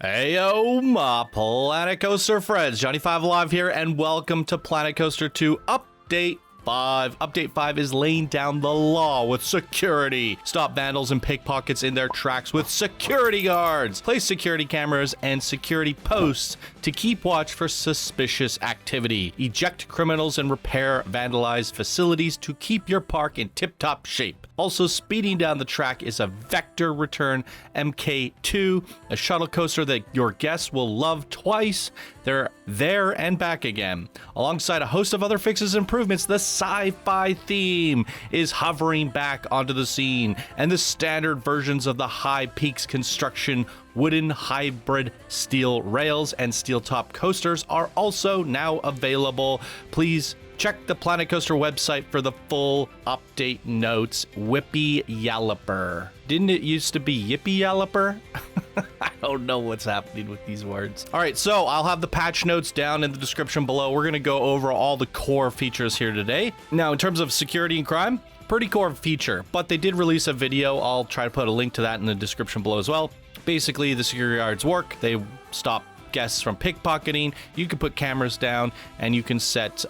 Heyo, my Planet Coaster friends, Johnny 5 Alive here, and welcome to Planet Coaster 2 Update 5. Update 5 is laying down the law with security. Stop vandals and pickpockets in their tracks with security guards. Place security cameras and security posts to keep watch for suspicious activity. Eject criminals and repair vandalized facilities to keep your park in tip-top shape. Also speeding down the track is a Vector Return MK2, a shuttle coaster that your guests will love twice. They're there and back again. Alongside a host of other fixes and improvements, the Sci-Fi theme is hovering back onto the scene, and the standard versions of the High Peaks construction wooden hybrid steel rails and steel top coasters are also now available. Please check the Planet Coaster website for the full update notes. Whippy Yalloper. Didn't it used to be Yippee Yalloper? I don't know what's happening with these words. All right, so I'll have the patch notes down in the description below. We're going to go over all the core features here today. Now, in terms of security and crime, pretty core feature, but they did release a video. I'll try to put a link to that in the description below as well. Basically, the security guards work. They stop guests from pickpocketing. You can put cameras down and you can set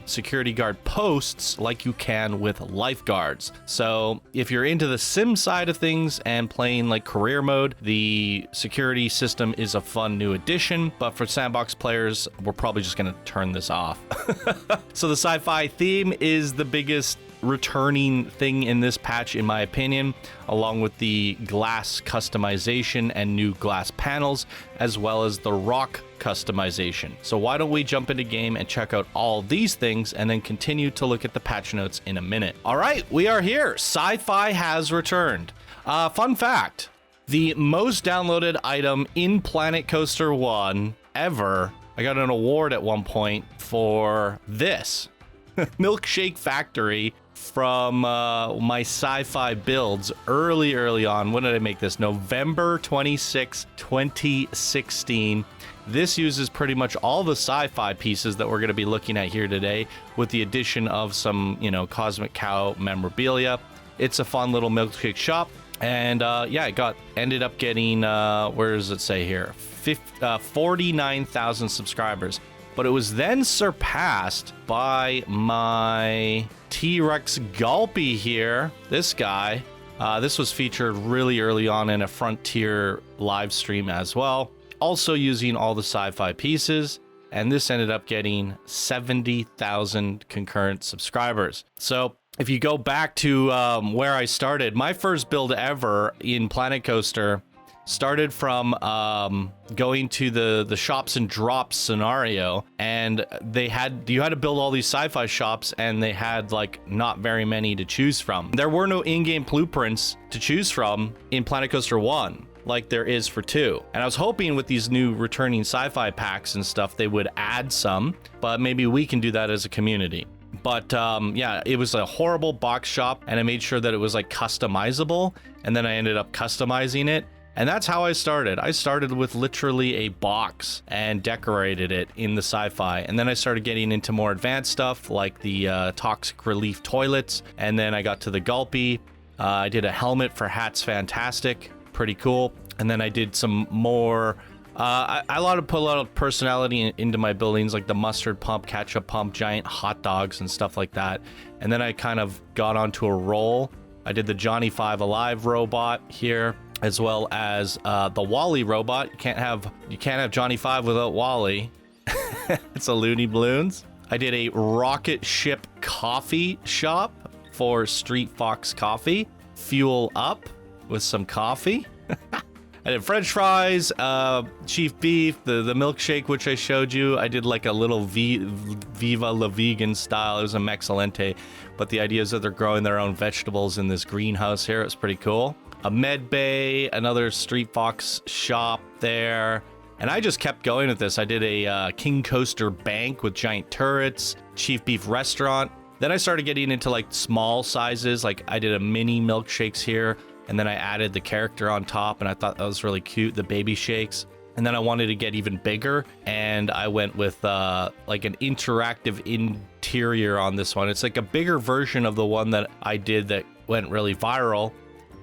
security guard posts like you can with lifeguards. So if you're into the sim side of things and playing like career mode, the security system is a fun new addition, but for Sandbox players, we're probably just going to turn this off. So the Sci-Fi theme is the biggest returning thing in this patch, in my opinion, along with the glass customization and new glass panels, as well as the rock customization. So why don't we jump into game and check out all these things and then continue to look at the patch notes in a minute. All right, we are here. Sci-Fi has returned. Fun fact, the most downloaded item in Planet Coaster 1 ever. I got an award at one point for this. Milkshake Factory from my Sci-Fi builds early on. When did I make this? November 26, 2016. This uses pretty much all the Sci-Fi pieces that we're going to be looking at here today, with the addition of some, Cosmic Cow memorabilia. It's a fun little milkshake shop. And yeah, ended up getting, where does it say here? 49,000 subscribers. But it was then surpassed by my T-Rex Gulpy here. This guy. This was featured really early on in a Frontier live stream as well. Also using all the Sci-Fi pieces. And this ended up getting 70,000 concurrent subscribers. So if you go back to where I started, my first build ever in Planet Coaster started from going to the shops and drops scenario, and you had to build all these Sci-Fi shops, and they had like not very many to choose from. There were no in-game blueprints to choose from in Planet Coaster 1 like there is for 2. And I was hoping with these new returning Sci-Fi packs and stuff they would add some, but maybe we can do that as a community. But yeah, it was a horrible box shop, and I made sure that it was like customizable, and then I ended up customizing it. And that's how I started. I started with literally a box and decorated it in the Sci-Fi. And then I started getting into more advanced stuff like the toxic relief toilets. And then I got to the Gulpy. I did a helmet for Hats Fantastic. Pretty cool. And then I did some more. I put a lot of personality into my buildings, like the mustard pump, ketchup pump, giant hot dogs and stuff like that. And then I kind of got onto a roll. I did the Johnny 5 Alive robot here, as well as the Wally robot. You can't have Johnny 5 without Wally. It's a Looney Balloons. I did a rocket ship coffee shop for Street Fox Coffee. Fuel up with some coffee. I did French fries, Chief Beef, the milkshake, which I showed you. I did like a little Viva la Vegan style. It was a Mexcellente, but the idea is that they're growing their own vegetables in this greenhouse here. It's pretty cool. A med bay, another Street Fox shop there. And I just kept going with this. I did a King Coaster bank with giant turrets, Chief Beef restaurant. Then I started getting into like small sizes. Like I did a mini milkshakes here, and then I added the character on top, and I thought that was really cute, the baby shakes. And then I wanted to get even bigger, and I went with like an interactive interior on this one. It's like a bigger version of the one that I did that went really viral,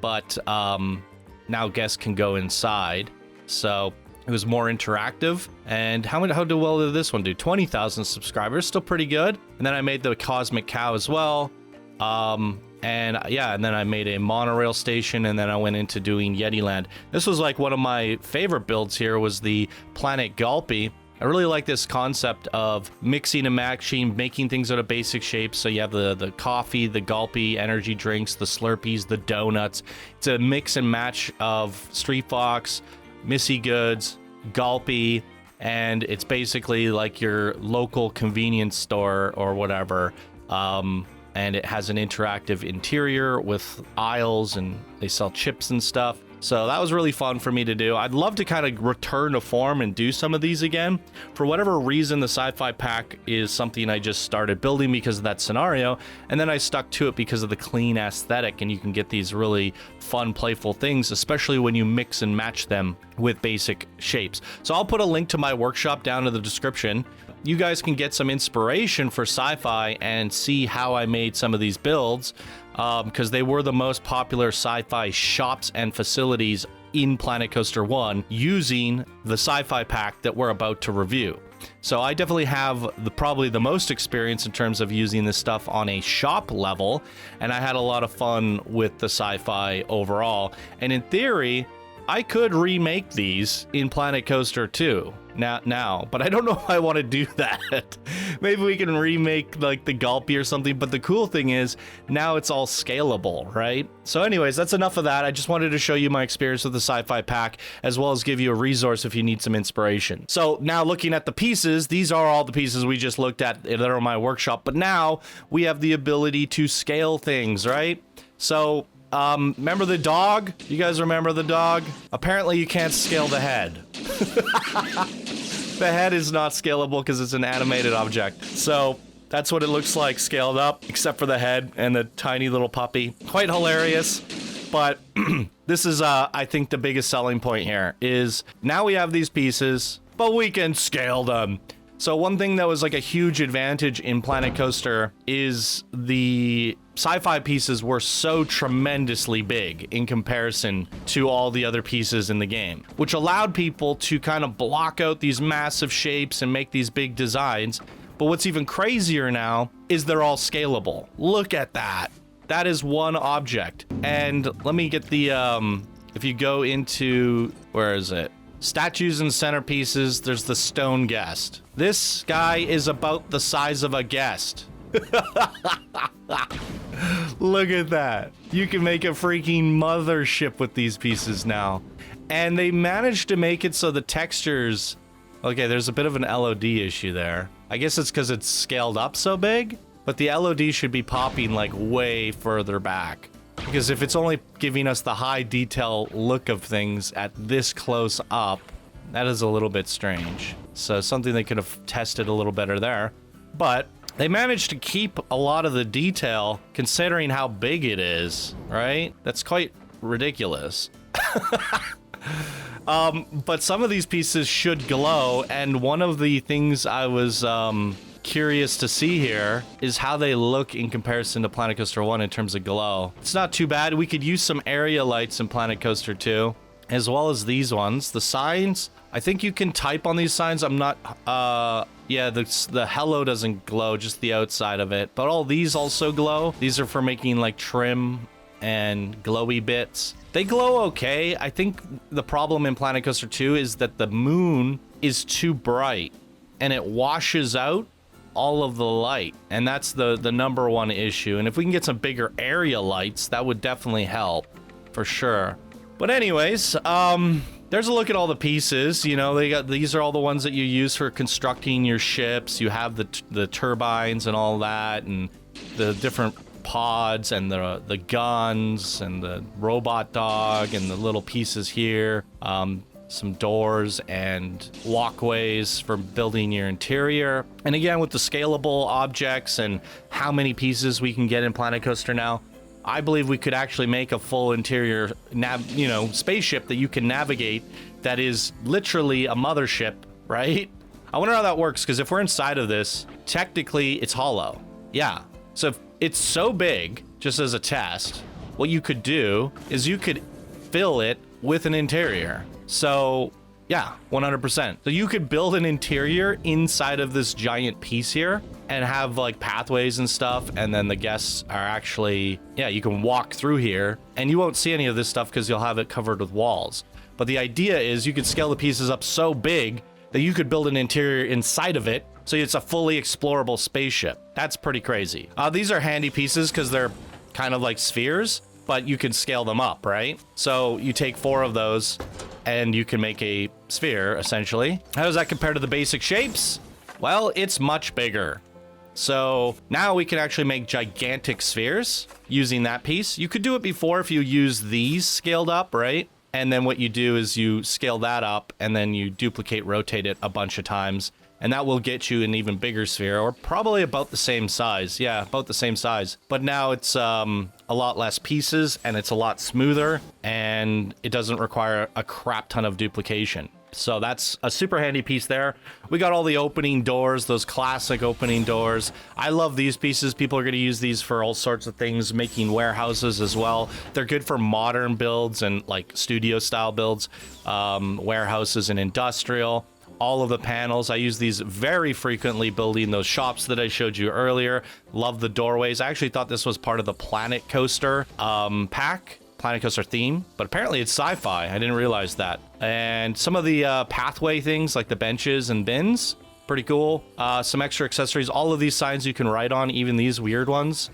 but now guests can go inside. So It was more interactive. And how well did this one do? 20,000 subscribers, still pretty good. And then I made the Cosmic Cow as well. And then I made a monorail station, and then I went into doing Yetiland. This was like one of my favorite builds here was the Planet Gulpy. I really like this concept of mixing and matching, making things out of basic shapes. So you have the coffee, the Gulpy, energy drinks, the Slurpees, the donuts. It's a mix and match of Street Fox, Missy Goods, Gulpy, and it's basically like your local convenience store or whatever. And it has an interactive interior with aisles, and they sell chips and stuff. So that was really fun for me to do. I'd love to kind of return to form and do some of these again. For whatever reason, the Sci-Fi pack is something I just started building because of that scenario, and then I stuck to it because of the clean aesthetic, and you can get these really fun, playful things, especially when you mix and match them with basic shapes. So I'll put a link to my workshop down in the description. You guys can get some inspiration for Sci-Fi and see how I made some of these builds, because they were the most popular Sci-Fi shops and facilities in Planet Coaster 1 using the Sci-Fi pack that we're about to review. So I definitely have probably the most experience in terms of using this stuff on a shop level, and I had a lot of fun with the Sci-Fi overall. And in theory, I could remake these in Planet Coaster 2 now, but I don't know if I want to do that. Maybe we can remake like the Gulpy or something, but the cool thing is now it's all scalable, right? So anyways, that's enough of that. I just wanted to show you my experience with the Sci-Fi pack, as well as give you a resource if you need some inspiration. So now looking at the pieces, these are all the pieces we just looked at that are in my workshop, but now we have the ability to scale things, right? So remember the dog? You guys remember the dog? Apparently you can't scale the head. The head is not scalable because it's an animated object. So that's what it looks like scaled up, except for the head and the tiny little puppy. Quite hilarious. But this is, I think, the biggest selling point here is now we have these pieces, but we can scale them. So one thing that was like a huge advantage in Planet Coaster is the Sci-Fi pieces were so tremendously big in comparison to all the other pieces in the game, which allowed people to kind of block out these massive shapes and make these big designs. But what's even crazier now is they're all scalable. Look at that. That is one object. And let me get the, if you go into, where is it? Statues and centerpieces, there's the stone guest. This guy is about the size of a guest. Look at that. You can make a freaking mothership with these pieces now. And they managed to make it so the textures... Okay, there's a bit of an LOD issue there. I guess it's because it's scaled up so big, but the LOD should be popping like way further back. Because if it's only giving us the high detail look of things at this close up, that is a little bit strange. So something they could have tested a little better there. But they managed to keep a lot of the detail considering how big it is, right? That's quite ridiculous. But some of these pieces should glow, and one of the things I was curious to see here is how they look in comparison to Planet Coaster 1 in terms of glow. It's not too bad. We could use some area lights in Planet Coaster 2, as well as these ones. The signs, I think you can type on these signs. I'm not, yeah, the hello doesn't glow, just the outside of it. But all these also glow. These are for making like trim and glowy bits. They glow okay. I think the problem in Planet Coaster 2 is that the moon is too bright and it washes out all of the light, and that's the number one issue. And if we can get some bigger area lights, that would definitely help for sure. But anyways, there's a look at all the pieces. You know, these are all the ones that you use for constructing your ships. You have the turbines and all that, and the different pods and the guns and the robot dog and the little pieces here. Some doors and walkways for building your interior. And again, with the scalable objects and how many pieces we can get in Planet Coaster now, I believe we could actually make a full interior spaceship that you can navigate that is literally a mothership, right? I wonder how that works, because if we're inside of this, technically it's hollow. Yeah. So if it's so big, just as a test, what you could do is you could fill it with an interior. So Yeah, 100%. So you could build an interior inside of this giant piece here and have like pathways and stuff. And then the guests are actually, yeah, you can walk through here and you won't see any of this stuff because you'll have it covered with walls. But the idea is you could scale the pieces up so big that you could build an interior inside of it. So it's a fully explorable spaceship. That's pretty crazy. These are handy pieces because they're kind of like spheres, but you can scale them up, right? So you take 4 of those and you can make a sphere, essentially. How does that compare to the basic shapes? Well, it's much bigger. So now we can actually make gigantic spheres using that piece. You could do it before if you use these scaled up, right? And then what you do is you scale that up and then you duplicate, rotate it a bunch of times. And that will get you an even bigger sphere, or probably about the same size. Yeah, about the same size. But now it's a lot less pieces and it's a lot smoother and it doesn't require a crap ton of duplication. So that's a super handy piece there. We got all the opening doors, those classic opening doors. I love these pieces. People are going to use these for all sorts of things, making warehouses as well. They're good for modern builds and like studio style builds, warehouses and industrial. All of the panels, I use these very frequently building those shops that I showed you earlier. Love the doorways. I actually thought this was part of the PlanCoaster pack, PlanCoaster theme, but apparently it's Sci-Fi. I didn't realize that. And some of the pathway things like the benches and bins, pretty cool. Some extra accessories. All of these signs you can write on, even these weird ones.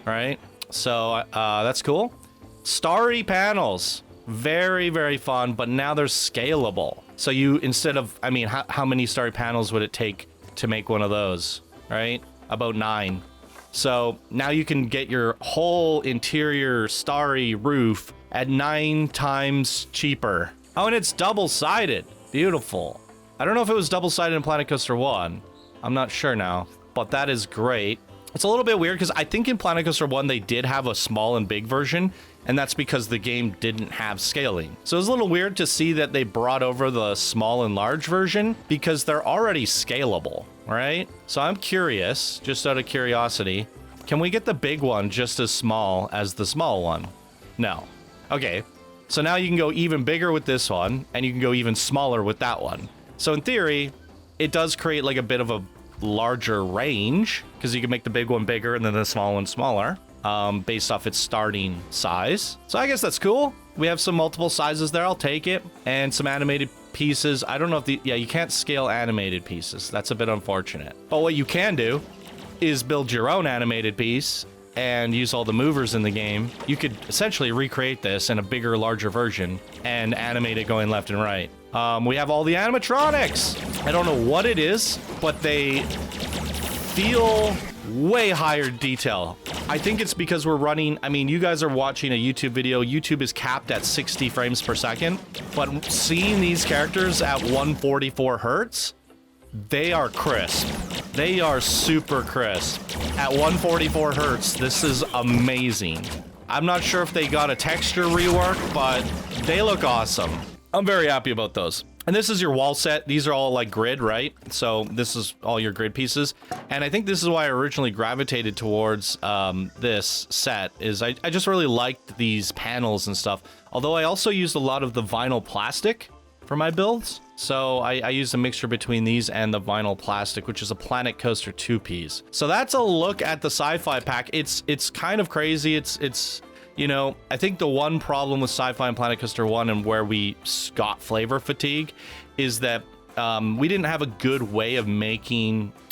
All right, so that's cool. Starry panels, very, very fun, but now they're scalable. So you, instead of, I mean, how many starry panels would it take to make one of those, right? About 9. So now you can get your whole interior starry roof at 9 times cheaper. Oh, and it's double-sided. Beautiful. I don't know if it was double-sided in PlanCoaster 1. I'm not sure now, but that is great. It's a little bit weird because I think in PlanCoaster 1 they did have a small and big version, and that's because the game didn't have scaling. So it's a little weird to see that they brought over the small and large version because they're already scalable, right? So I'm curious, just out of curiosity, can we get the big one just as small as the small one? No. Okay, so now you can go even bigger with this one, and you can go even smaller with that one. So in theory, it does create like a bit of a larger range because you can make the big one bigger and then the small one smaller. Based off its starting size. So I guess that's cool. We have some multiple sizes there. I'll take it. And some animated pieces. I don't know if yeah, you can't scale animated pieces. That's a bit unfortunate. But what you can do is build your own animated piece and use all the movers in the game. You could essentially recreate this in a bigger, larger version and animate it going left and right. We have all the animatronics. I don't know what it is, but they feel way higher detail. I think it's because we're running, I mean, you guys are watching a YouTube video. YouTube is capped at 60 frames per second, but seeing these characters at 144 hertz, they are crisp. They are super crisp. At 144 hertz, this is amazing. I'm not sure if they got a texture rework, but they look awesome. I'm very happy about those. And this is your wall set. These are all like grid, right? So this is all your grid pieces. And I think this is why I originally gravitated towards this set, is I just really liked these panels and stuff. Although I also used a lot of the vinyl plastic for my builds. So I used a mixture between these and the vinyl plastic, which is a PlanCoaster 2-piece. So that's a look at the Sci-Fi pack. It's kind of crazy. It's you know, I think the one problem with Sci-Fi and PlanCoaster 1 and where we got flavor fatigue is that we didn't have a good way of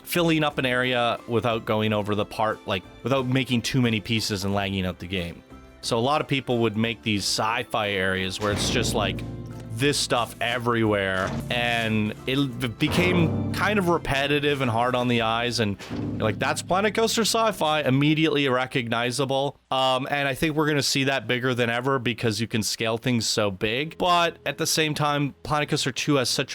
filling up an area without going over the part, like without making too many pieces and lagging out the game. So a lot of people would make these sci-fi areas where it's just like this stuff everywhere, and it became kind of repetitive and hard on the eyes, and like, that's PlanCoaster Sci-Fi, immediately recognizable. And I think we're gonna see that bigger than ever because you can scale things so big. But at the same time, PlanCoaster 2 has such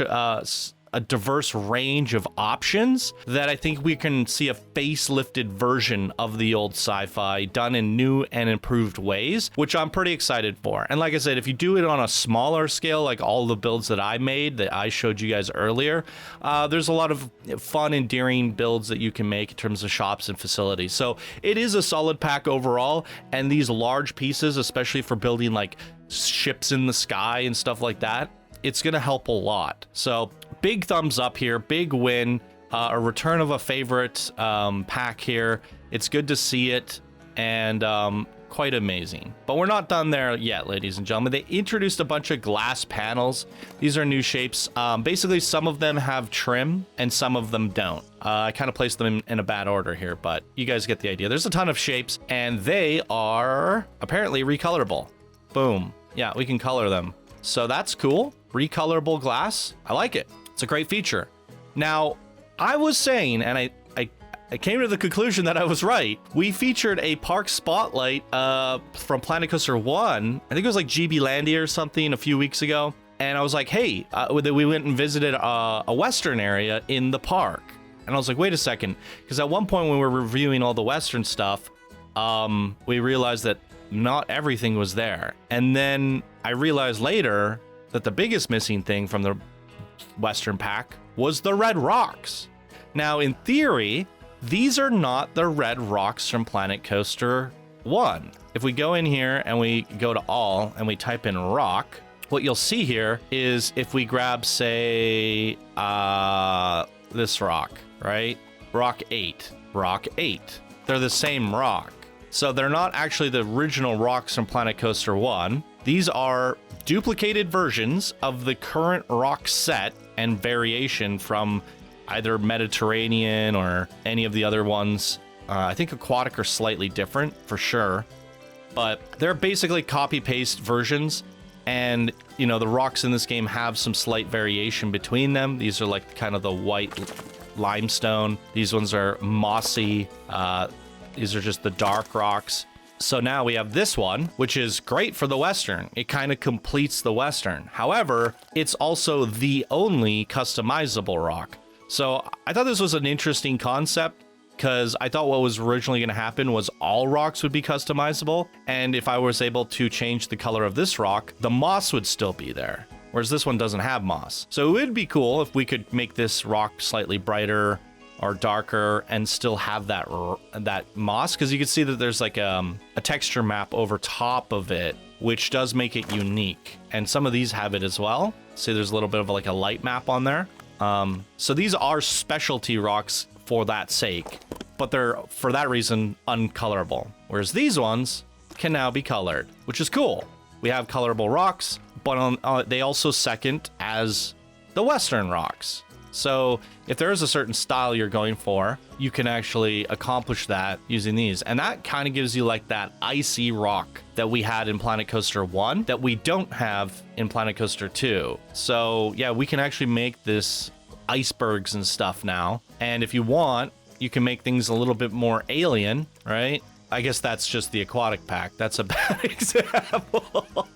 a diverse range of options that I think we can see a facelifted version of the old Sci-Fi done in new and improved ways, which I'm pretty excited for. And like I said, if you do it on a smaller scale, like all the builds that I made that I showed you guys earlier, there's a lot of fun, endearing builds that you can make in terms of shops and facilities. So it is a solid pack overall, and these large pieces, especially for building like ships in the sky and stuff like that, it's going to help a lot. So big thumbs up here, big win, a return of a favorite pack here. It's good to see it, and quite amazing. But we're not done there yet, ladies and gentlemen. They introduced a bunch of glass panels. These are new shapes. Basically, some of them have trim and some of them don't. I kind of placed them in a bad order here, but you guys get the idea. There's a ton of shapes, and they are apparently recolorable. Boom. Yeah, we can color them. So that's cool. Recolorable glass. I like it. It's a great feature. Now, I was saying, and I came to the conclusion that I was right. We featured a park spotlight from Planet Coaster 1. I think it was like GB Landia or something a few weeks ago. And I was like, hey, we went and visited a Western area in the park. And I was like, wait a second. Because at one point when we were reviewing all the Western stuff, we realized that not everything was there. And then I realized later that the biggest missing thing from the Western pack was the red rocks. Now, in theory, these are not the red rocks from Planet Coaster 1. If we go in here and we go to all and we type in rock, what you'll see here is if we grab, say, this rock, right? Rock 8. They're the same rock. So they're not actually the original rocks from Planet Coaster 1. These are duplicated versions of the current rock set and variation from either Mediterranean or any of the other ones. I think Aquatic are slightly different for sure, but they're basically copy-paste versions. And, you know, the rocks in this game have some slight variation between them. These are like kind of the white limestone. These ones are mossy. These are just the dark rocks. So now we have this one, which is great for the Western. It kind of completes the Western. However, it's also the only customizable rock. So I thought this was an interesting concept because I thought what was originally going to happen was all rocks would be customizable. And if I was able to change the color of this rock, the moss would still be there. Whereas this one doesn't have moss. So it would be cool if we could make this rock slightly brighter or darker and still have that moss. Because you can see that there's like a texture map over top of it, which does make it unique. And some of these have it as well. See, there's a little bit of like a light map on there. So these are specialty rocks for that sake, but they're, for that reason, uncolorable. Whereas these ones can now be colored, which is cool. We have colorable rocks, but they also second as the Western rocks. So if there is a certain style you're going for, you can actually accomplish that using these. And that kind of gives you like that icy rock that we had in Planet Coaster 1 that we don't have in Planet Coaster 2. So yeah, we can actually make this icebergs and stuff now. And if you want, you can make things a little bit more alien, right? I guess that's just the aquatic pack. That's a bad example.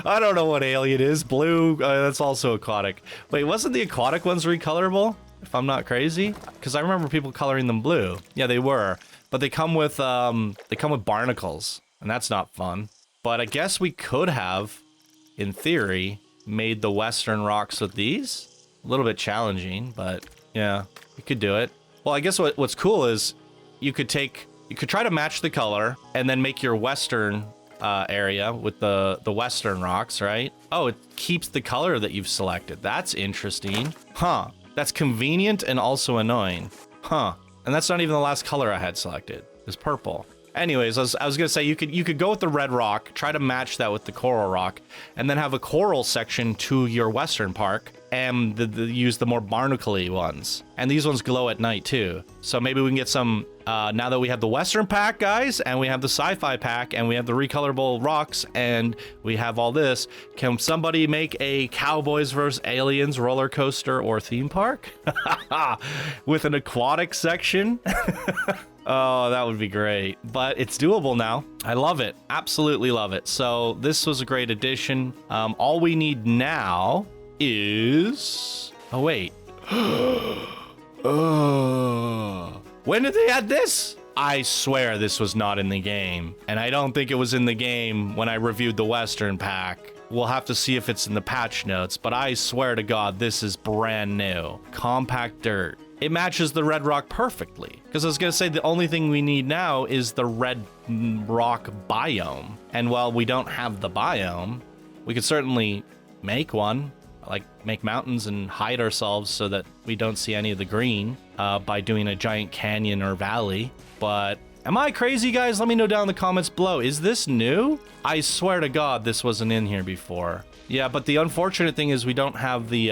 I don't know what alien is. Blue, that's also aquatic. Wait, wasn't the aquatic ones recolorable? If I'm not crazy? Because I remember people coloring them blue. Yeah, they were. But they come with barnacles, and that's not fun. But I guess we could have, in theory, made the Western rocks with these. A little bit challenging, but yeah, we could do it. Well, I guess what's cool is you could try to match the color and then make your Western area with the Western rocks, right? Oh, it keeps the color that you've selected. That's interesting. Huh. That's convenient and also annoying. Huh. And that's not even the last color I had selected. It's purple. Anyways, I was gonna say you could go with the red rock, try to match that with the coral rock, and then have a coral section to your Western park, and use the more barnacle-y ones. And these ones glow at night too. So maybe we can get some, now that we have the Western pack, guys, and we have the Sci-Fi pack, and we have the recolorable rocks, and we have all this, can somebody make a Cowboys vs. Aliens roller coaster or theme park? With an aquatic section? Oh, that would be great. But it's doable now. I love it. Absolutely love it. So this was a great addition. All we need now is... Oh, wait. When did they add this? I swear this was not in the game. And I don't think it was in the game when I reviewed the Western pack. We'll have to see if it's in the patch notes, but I swear to God, this is brand new. Compact dirt. It matches the red rock perfectly. Because I was going to say the only thing we need now is the red rock biome. And while we don't have the biome, we could certainly make one. like make mountains and hide ourselves so that we don't see any of the green by doing a giant canyon or valley. But am I crazy, guys? Let me know down in the comments below. Is this new? I swear to God, this wasn't in here before. Yeah, but the unfortunate thing is we don't have the,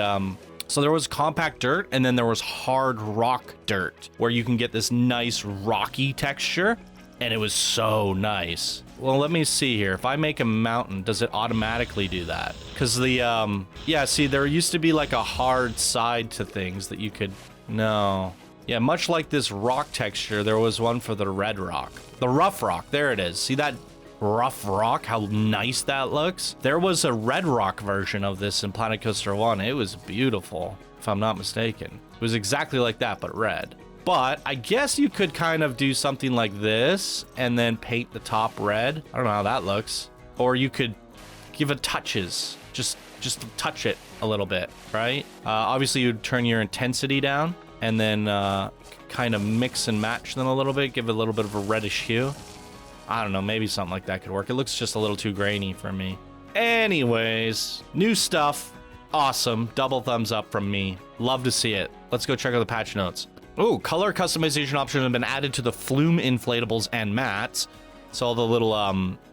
so there was compact dirt and then there was hard rock dirt where you can get this nice rocky texture, and it was so nice. Well, let me see here. If I make a mountain, does it automatically do that? Because the, yeah, see, there used to be like a hard side to things that you could, no. Yeah, much like this rock texture, there was one for the red rock. The rough rock, there it is. See that rough rock, how nice that looks? There was a red rock version of this in Planet Coaster 1. It was beautiful, if I'm not mistaken. It was exactly like that, but red. But I guess you could kind of do something like this and then paint the top red. I don't know how that looks. Or you could give it touches, just touch it a little bit, right? Obviously, you'd turn your intensity down and then kind of mix and match them a little bit, give it a little bit of a reddish hue. I don't know, maybe something like that could work. It looks just a little too grainy for me. Anyways, new stuff. Awesome. Double thumbs up from me. Love to see it. Let's go check out the patch notes. Oh, color customization options have been added to the flume inflatables and mats. So all the little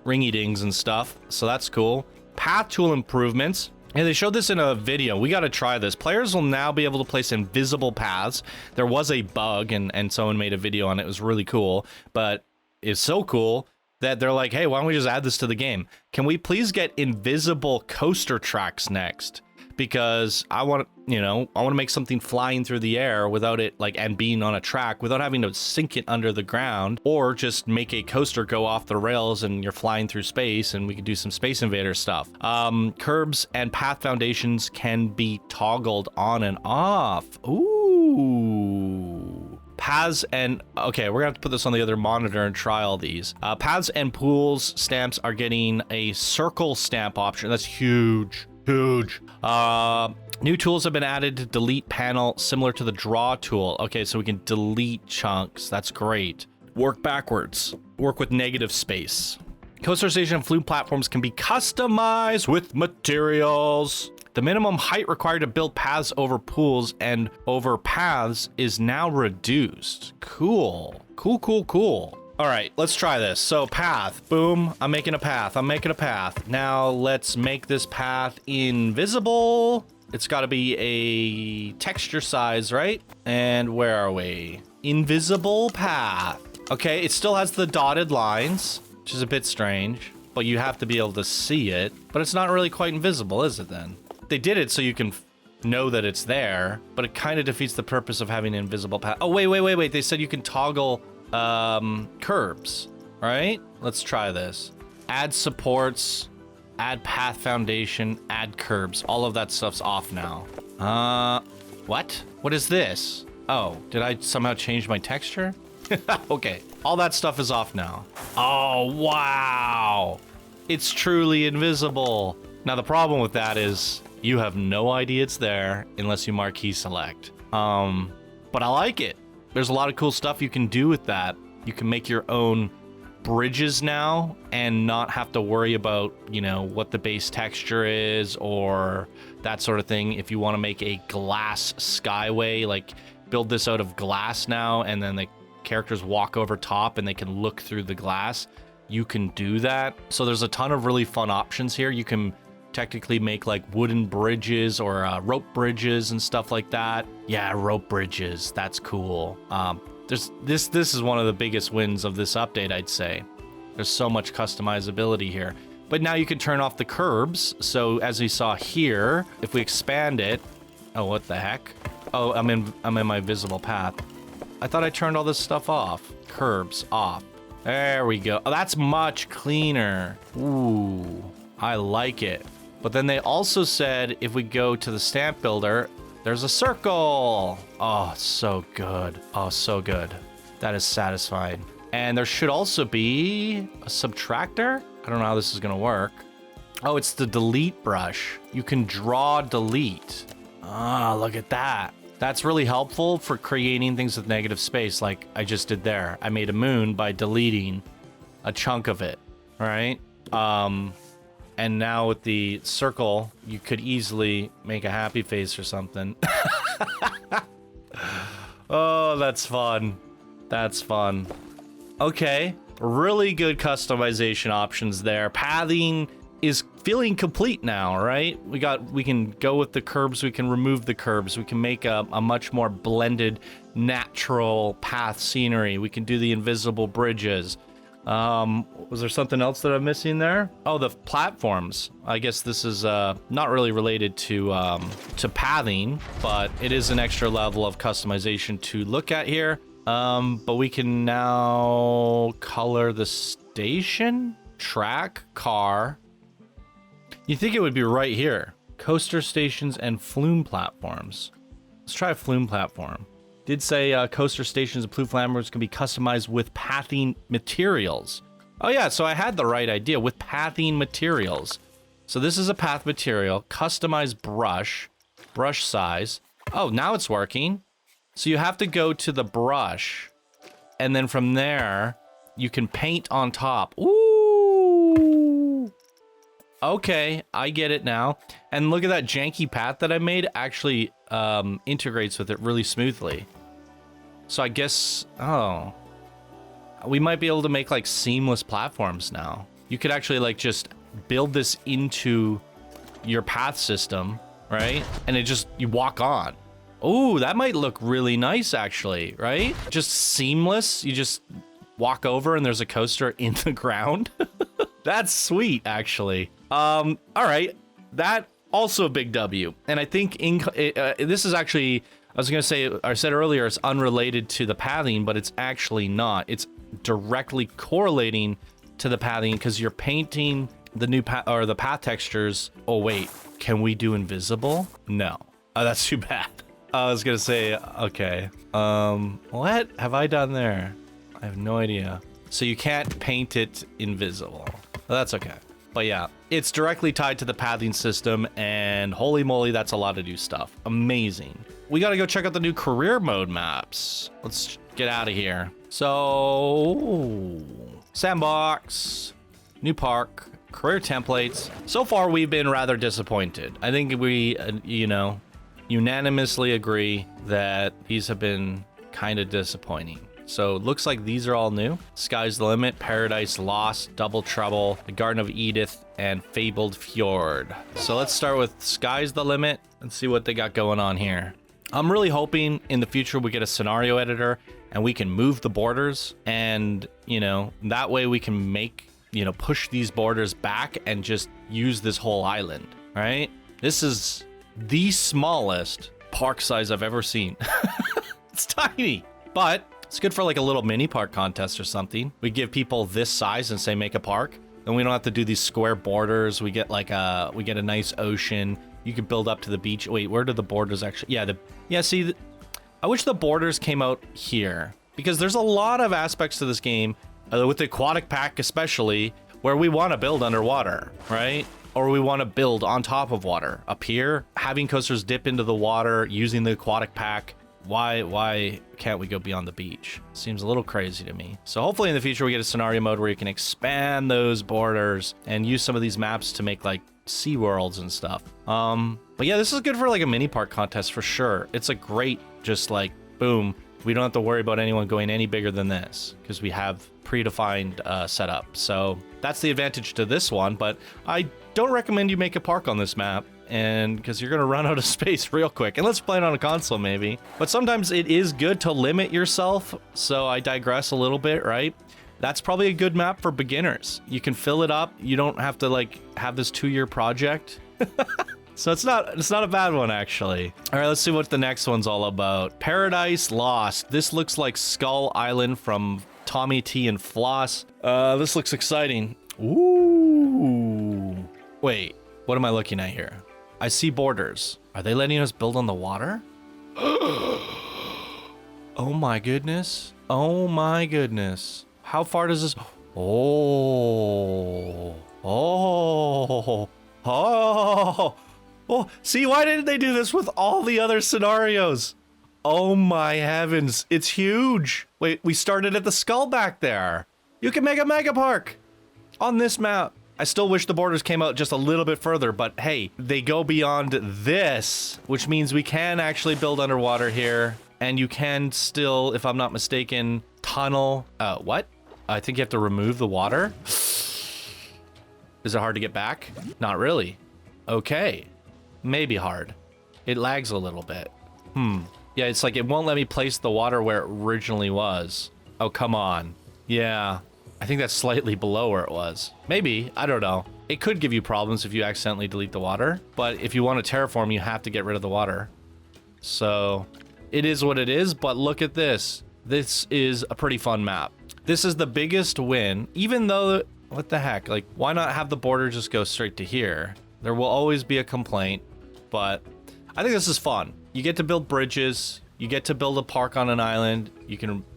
ringy dings and stuff. So that's cool. Path tool improvements. And they showed this in a video. We got to try this. Players will now be able to place invisible paths. There was a bug and someone made a video on it. It was really cool, but it's so cool that they're like, hey, why don't we just add this to the game? Can we please get invisible coaster tracks next? Because I want to make something flying through the air without it and being on a track without having to sink it under the ground, or just make a coaster go off the rails and you're flying through space and we could do some Space Invader stuff. Curbs and path foundations can be toggled on and off. Ooh. Paths and, okay, we're gonna have to put this on the other monitor and try all these. Paths and pools stamps are getting a circle stamp option. That's huge. Huge. New tools have been added to delete panel similar to the draw tool. Okay, so we can delete chunks. That's great. Work backwards. Work with negative space. Coaster station and flume platforms can be customized with materials. The minimum height required to build paths over pools and over paths is now reduced. Cool. Cool, cool, cool. All right, let's try this. So path, boom, I'm making a path. I'm making a path. Now let's make this path invisible. It's got to be a texture size, right? And where are we? Invisible path. Okay, it still has the dotted lines, which is a bit strange, but you have to be able to see it. But it's not really quite invisible, is it then? They did it so you can know that it's there, but it kind of defeats the purpose of having an invisible path. Oh, wait. They said you can toggle curbs, right? Let's try this. Add supports, add path foundation, add curbs. All of that stuff's off now. What? What is this? Oh, did I somehow change my texture? Okay, all that stuff is off now. Oh, wow. It's truly invisible. Now, the problem with that is you have no idea it's there unless you marquee select. But I like it. There's a lot of cool stuff you can do with that. You can make your own bridges now and not have to worry about, what the base texture is or that sort of thing. If you want to make a glass skyway, build this out of glass now, and then the characters walk over top and they can look through the glass, you can do that. So there's a ton of really fun options here. You can technically make wooden bridges or rope bridges and stuff like that. Yeah, rope bridges, that's cool. This is one of the biggest wins of this update, I'd say. There's so much customizability here. But now you can turn off the curbs. So as we saw here, if we expand it, oh, what the heck? Oh, I'm in my visible path. I thought I turned all this stuff off. Curbs off. There we go. Oh, that's much cleaner. Ooh, I like it. But then they also said if we go to the stamp builder, there's a circle. Oh, so good. Oh, so good. That is satisfying. And there should also be a subtractor. I don't know how this is going to work. Oh, it's the delete brush. You can draw delete. Ah, look at that. That's really helpful for creating things with negative space like I just did there. I made a moon by deleting a chunk of it, all right? And now with the circle, you could easily make a happy face or something. Oh, that's fun. That's fun. Okay, really good customization options there. Pathing is feeling complete now, right? We can go with the curbs, we can remove the curbs, we can make a much more blended, natural path scenery. We can do the invisible bridges. Was there something else that I'm missing there? Oh, the platforms. I guess this is not really related to pathing, but it is an extra level of customization to look at here. But we can now color the station, track, car. You think it would be right here. Coaster stations and flume platforms. Let's try a flume platform. Did say coaster stations and flume platforms can be customized with pathing materials. Oh yeah, so I had the right idea with pathing materials. So this is a path material, customized brush size. Oh, now it's working. So you have to go to the brush, and then from there, you can paint on top. Ooh! Okay, I get it now. And look at that janky path that I made, actually integrates with it really smoothly. So I guess, oh, we might be able to make like seamless platforms now. You could actually like just build this into your path system, right? And it just, you walk on. Oh, that might look really nice actually, right? Just seamless. You just walk over and there's a coaster in the ground. That's sweet, actually. All right, that also a big W. And I think this is actually, I was gonna say, I said earlier, it's unrelated to the pathing, but it's actually not. It's directly correlating to the pathing because you're painting the new path or the path textures. Oh wait, can we do invisible? No. Oh, that's too bad. I was gonna say, okay. What have I done there? I have no idea. So you can't paint it invisible. Well, that's okay. But yeah, it's directly tied to the pathing system, and holy moly, that's a lot of new stuff. Amazing. We gotta go check out the new career mode maps. Let's get out of here. So, Sandbox, new park, career templates. So far, we've been rather disappointed. I think we, unanimously agree that these have been kind of disappointing. So it looks like these are all new. Sky's the Limit, Paradise Lost, Double Trouble, the Garden of Edith, and Fabled Fjord. So let's start with Sky's the Limit and see what they got going on here. I'm really hoping in the future we get a scenario editor and we can move the borders, and that way we can make, push these borders back and just use this whole island, right? This is the smallest park size I've ever seen. It's tiny, but it's good for like a little mini park contest or something. We give people this size and say make a park. Then we don't have to do these square borders. We get like a nice ocean. You could build up to the beach. Wait, where do the borders actually? See, I wish the borders came out here because there's a lot of aspects to this game with the aquatic pack especially where we want to build underwater, right? Or we want to build on top of water. Up here, having coasters dip into the water using the aquatic pack. Why can't we go beyond the beach? Seems a little crazy to me. So hopefully in the future we get a scenario mode where you can expand those borders and use some of these maps to make like sea worlds and stuff. But yeah, this is good for like a mini park contest for sure. It's a great, just like, boom, we don't have to worry about anyone going any bigger than this because we have predefined setup. So that's the advantage to this one, but I don't recommend you make a park on this map, and because you're gonna run out of space real quick. And let's play it on a console maybe. But sometimes it is good to limit yourself. So I digress a little bit, right? That's probably a good map for beginners. You can fill it up. You don't have to like have this 2-year project. So it's not a bad one actually. All right, let's see what the next one's all about. Paradise Lost. This looks like Skull Island from Tommy T and Floss. This looks exciting. Ooh. Wait, what am I looking at here? I see borders. Are they letting us build on the water? Oh my goodness. Oh my goodness. How far does this? Oh. See, why didn't they do this with all the other scenarios? Oh my heavens. It's huge. Wait, we started at the skull back there. You can make a mega park on this map. I still wish the borders came out just a little bit further, but hey, they go beyond this, which means we can actually build underwater here. And you can still, if I'm not mistaken, tunnel. What? I think you have to remove the water. Is it hard to get back? Not really. Okay. Maybe hard. It lags a little bit. Yeah, it's like it won't let me place the water where it originally was. Oh, come on. Yeah. I think that's slightly below where it was. Maybe. I don't know. It could give you problems if you accidentally delete the water. But if you want to terraform, you have to get rid of the water. So it is what it is. But look at this. This is a pretty fun map. This is the biggest win, even though... What the heck? Like, why not have the border just go straight to here? There will always be a complaint, but I think this is fun. You get to build bridges. You get to build a park on an island.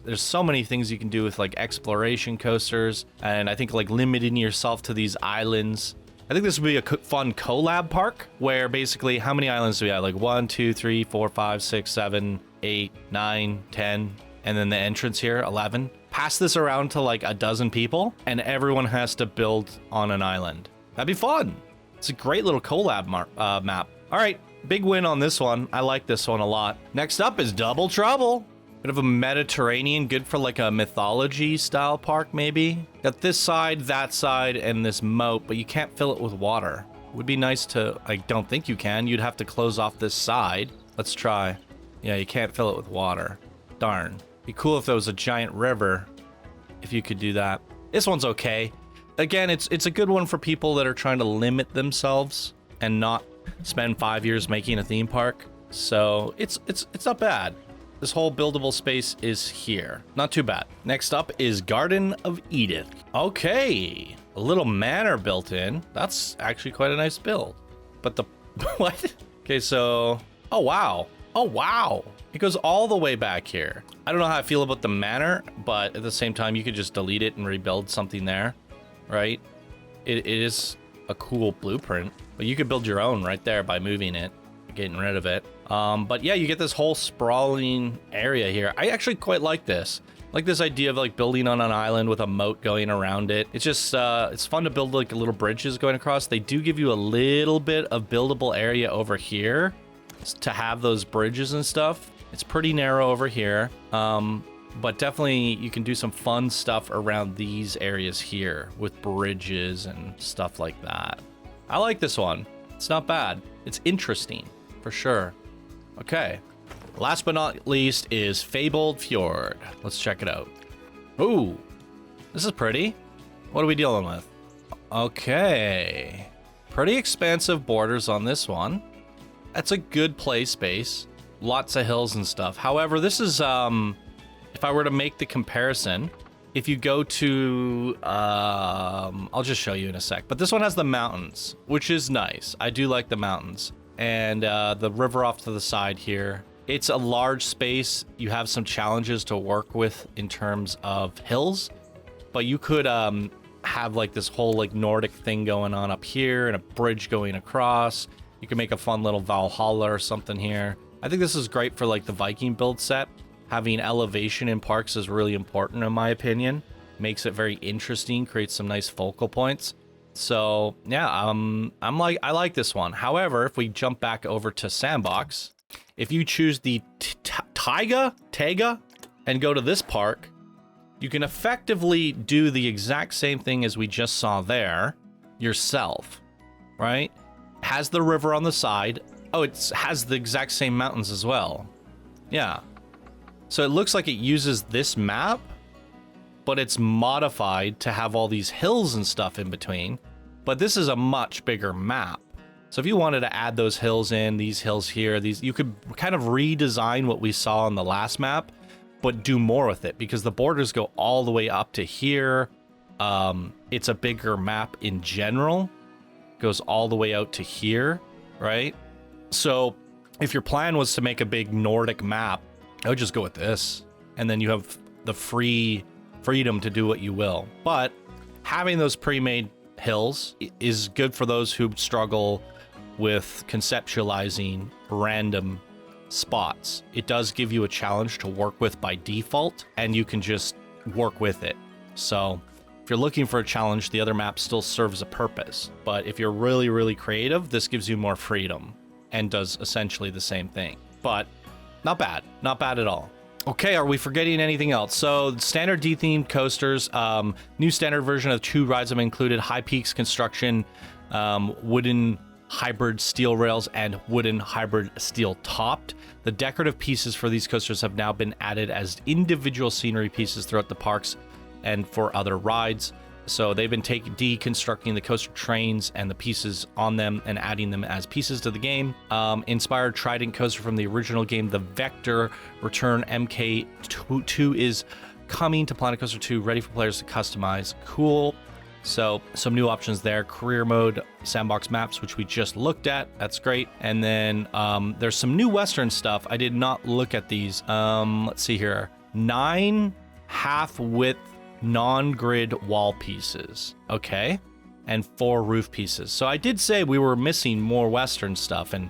There's so many things you can do with like exploration coasters, and I think like limiting yourself to these islands. I think this would be a fun collab park where basically how many islands do we have? Like 1, 2, 3, 4, 5, 6, 7, 8, 9, 10, and then the entrance here, 11. Pass this around to like a dozen people, and everyone has to build on an island. That'd be fun. It's a great little collab map. All right, big win on this one. I like this one a lot. Next up is Double Trouble. Bit of a Mediterranean, good for like a mythology style park maybe. Got this side, that side, and this moat, but you can't fill it with water. Would be nice to, I don't think you can. You'd have to close off this side. Let's try. Yeah, you can't fill it with water. Darn. Be cool if there was a giant river, if you could do that. This one's okay. Again, it's a good one for people that are trying to limit themselves and not spend 5 years making a theme park. So it's not bad. This whole buildable space is here. Not too bad. Next up is Garden of Edith. Okay, a little manor built in. That's actually quite a nice build. But the what? Okay, so oh wow. It goes all the way back here. I don't know how I feel about the manor, but at the same time, you could just delete it and rebuild something there, right? It is a cool blueprint, but you could build your own right there by moving it, getting rid of it. But yeah, you get this whole sprawling area here. I actually quite like this. Like this idea of like building on an island with a moat going around it. It's just, it's fun to build like little bridges going across. They do give you a little bit of buildable area over here to have those bridges and stuff. It's pretty narrow over here, but definitely you can do some fun stuff around these areas here with bridges and stuff like that. I like this one. It's not bad. It's interesting, for sure. Okay. Last but not least is Fabled Fjord. Let's check it out. Ooh, this is pretty. What are we dealing with? Okay. Pretty expansive borders on this one. That's a good play space. Lots of hills and stuff. However, this is, if I were to make the comparison, if you go to, I'll just show you in a sec, but this one has the mountains, which is nice. I do like the mountains. And the river off to the side here. It's a large space. You have some challenges to work with in terms of hills, but you could have like this whole like Nordic thing going on up here and a bridge going across. You can make a fun little Valhalla or something here. I think this is great for like the Viking build set. Having elevation in parks is really important in my opinion. Makes it very interesting, creates some nice focal points. So yeah, I like this one. However, if we jump back over to Sandbox, if you choose the Taiga and go to this park, you can effectively do the exact same thing as we just saw there yourself, right? Has the river on the side. Oh, it has the exact same mountains as well. Yeah. So it looks like it uses this map, but it's modified to have all these hills and stuff in between. But this is a much bigger map. So if you wanted to add those hills in, these hills here, you could kind of redesign what we saw on the last map, but do more with it because the borders go all the way up to here. It's a bigger map in general. Goes all the way out to here, right? So if your plan was to make a big Nordic map, I would just go with this. And then you have the freedom to do what you will. But having those pre-made hills is good for those who struggle with conceptualizing random spots. It does give you a challenge to work with by default, and you can just work with it. So if you're looking for a challenge, the other map still serves a purpose. But if you're really, really creative, this gives you more freedom and does essentially the same thing. But not bad. Not bad at all. Okay, are we forgetting anything else? So standard D-themed coasters, new standard version of 2 rides have included high peaks construction, wooden hybrid steel rails, and wooden hybrid steel topped. The decorative pieces for these coasters have now been added as individual scenery pieces throughout the parks and for other rides. So they've been deconstructing the coaster trains and the pieces on them and adding them as pieces to the game. Inspired Trident coaster from the original game, the Vector Return MK2 is coming to Planet Coaster 2, ready for players to customize. Cool. So some new options there. Career mode, sandbox maps, which we just looked at. That's great. And then there's some new Western stuff. I did not look at these. Let's see here. 9 half-width non-grid wall pieces. Okay. And 4 roof pieces. So I did say we were missing more Western stuff, and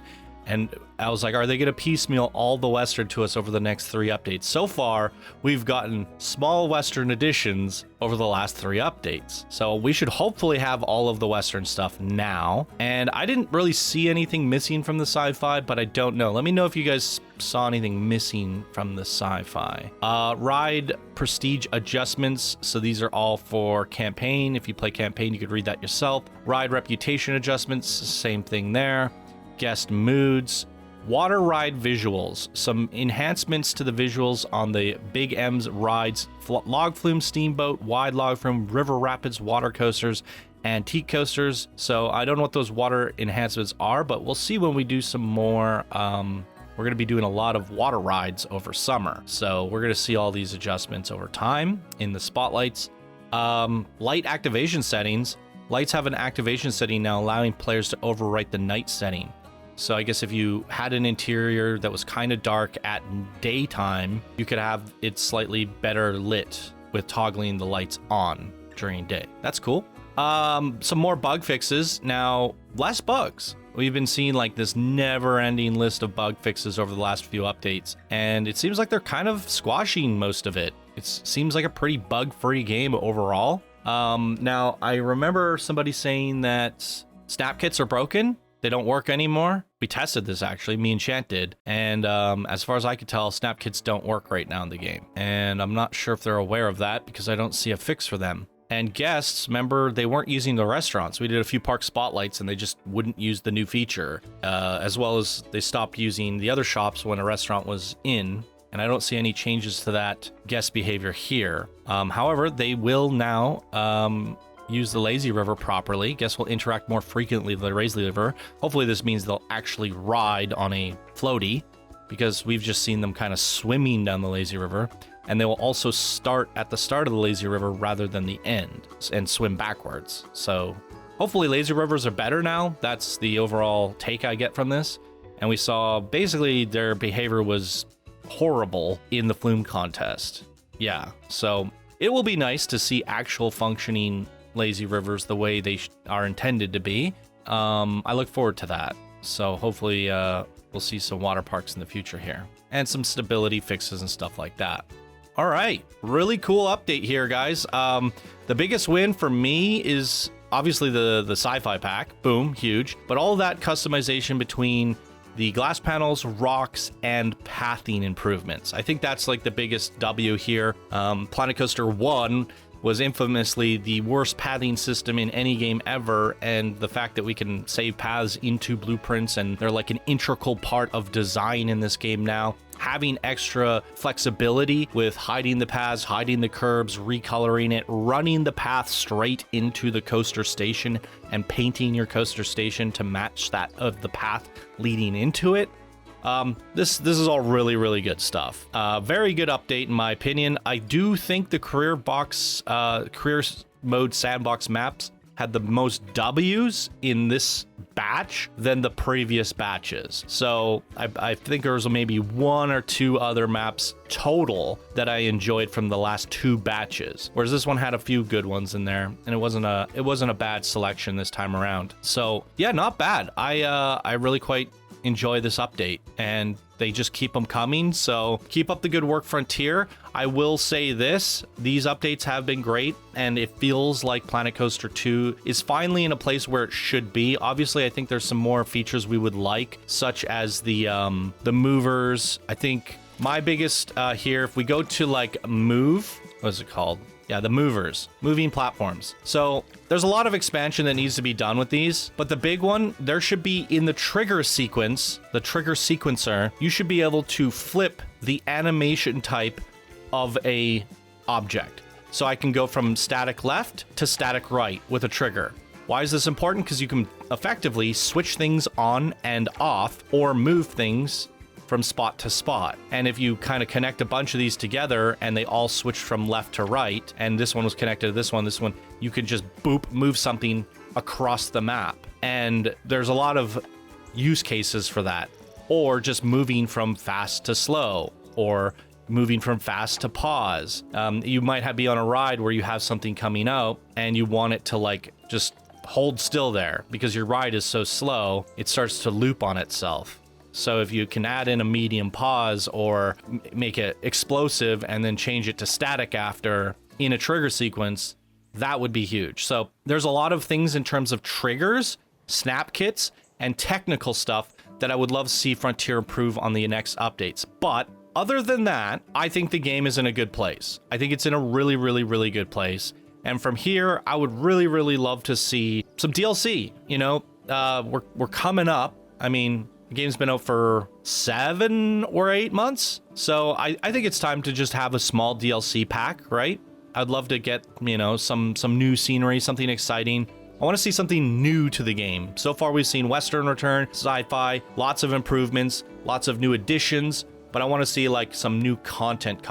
I was like, are they going to piecemeal all the Western to us over the next 3 updates? So far, we've gotten small Western additions over the last 3 updates. So we should hopefully have all of the Western stuff now. And I didn't really see anything missing from the Sci-Fi, but I don't know. Let me know if you guys saw anything missing from the Sci-Fi. Ride prestige adjustments. So these are all for campaign. If you play campaign, you could read that yourself. Ride reputation adjustments, same thing there. Guest moods, water ride visuals, some enhancements to the visuals on the Big M's rides, log flume steamboat, wide log flume, river rapids, water coasters, antique coasters. So I don't know what those water enhancements are, but we'll see when we do some more. We're going to be doing a lot of water rides over summer, so we're going to see all these adjustments over time in the spotlights. Light activation settings. Lights have an activation setting now, allowing players to overwrite the night setting. So I guess if you had an interior that was kind of dark at daytime, you could have it slightly better lit with toggling the lights on during day. That's cool. Some more bug fixes. Now, less bugs. We've been seeing like this never-ending list of bug fixes over the last few updates, and it seems like they're kind of squashing most of it. It seems like a pretty bug-free game overall. Now, I remember somebody saying that snap kits are broken. They don't work anymore. We tested this actually, me and Chant did. And as far as I could tell, snap kits don't work right now in the game. And I'm not sure if they're aware of that because I don't see a fix for them. And guests, remember, they weren't using the restaurants. We did a few park spotlights and they just wouldn't use the new feature. As well as they stopped using the other shops when a restaurant was in. And I don't see any changes to that guest behavior here. However, they will now use the lazy river properly. Guests will interact more frequently with the lazy river. Hopefully this means they'll actually ride on a floaty, because we've just seen them kind of swimming down the lazy river. And they will also start at the start of the lazy river rather than the end and swim backwards. So hopefully lazy rivers are better now. That's the overall take I get from this. And we saw basically their behavior was horrible in the flume contest. Yeah, so it will be nice to see actual functioning lazy rivers the way they are intended to be. I look forward to that. So hopefully we'll see some water parks in the future here and some stability fixes and stuff like that. All right, really cool update here, guys. The biggest win for me is obviously the Sci-Fi pack. Boom, huge. But all that customization between the glass panels, rocks, and pathing improvements. I think that's like the biggest W here. Planet Coaster 1 was infamously the worst pathing system in any game ever, and the fact that we can save paths into blueprints and they're like an integral part of design in this game now. Having extra flexibility with hiding the paths, hiding the curbs, recoloring it, running the path straight into the coaster station and painting your coaster station to match that of the path leading into it. This is all really, really good stuff. Very good update in my opinion. I do think the career mode sandbox maps had the most W's in this batch than the previous batches. So I think there was maybe 1 or 2 other maps total that I enjoyed from the last 2 batches, whereas this one had a few good ones in there, and it wasn't a bad selection this time around. So yeah, not bad. I really quite enjoy this update, and they just keep them coming. So keep up the good work, Frontier. I will say this, these updates have been great, and it feels like Planet Coaster 2 is finally in a place where it should be. Obviously, I think there's some more features we would like, such as the movers. I think my biggest here, if we go to like move, what is it called? Yeah, the movers, moving platforms. So there's a lot of expansion that needs to be done with these, but the big one, there should be in the trigger sequence, the trigger sequencer, you should be able to flip the animation type of a object. So I can go from static left to static right with a trigger. Why is this important? Because you can effectively switch things on and off or move things from spot to spot. And if you kind of connect a bunch of these together and they all switch from left to right, and this one was connected to this one, you could just boop, move something across the map. And there's a lot of use cases for that. Or just moving from fast to slow, or moving from fast to pause. You might be on a ride where you have something coming out and you want it to like just hold still there because your ride is so slow, it starts to loop on itself. So if you can add in a medium pause or make it explosive and then change it to static after in a trigger sequence, that would be huge. So there's a lot of things in terms of triggers, snap kits, and technical stuff that I would love to see Frontier improve on the next updates. But other than that, I think the game is in a good place. I think it's in a really, really, really good place. And from here, I would really, really love to see some DLC. You know, we're coming up. I mean, the game's been out for 7 or 8 months. So I think it's time to just have a small DLC pack, right? I'd love to get, you know, some new scenery, something exciting. I want to see something new to the game. So far, we've seen Western Return, Sci-Fi, lots of improvements, lots of new additions, but I want to see like some new content,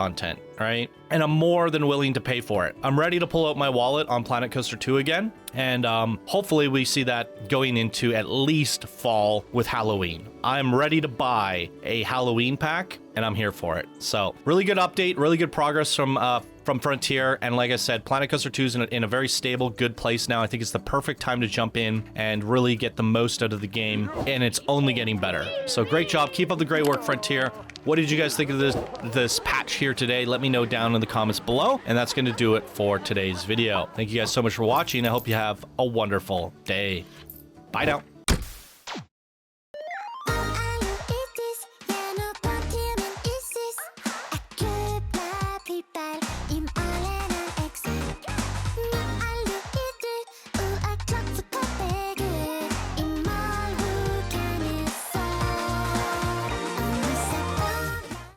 right? And I'm more than willing to pay for it. I'm ready to pull out my wallet on Planet Coaster 2 again. And hopefully we see that going into at least fall with Halloween. I'm ready to buy a Halloween pack and I'm here for it. So really good update, really good progress from Frontier. And like I said, Planet Coaster 2 is in a very stable, good place now. I think it's the perfect time to jump in and really get the most out of the game. And it's only getting better. So great job. Keep up the great work, Frontier. What did you guys think of this patch here today? Let me know down in the comments below. And that's going to do it for today's video. Thank you guys so much for watching. I hope you have a wonderful day. Bye now.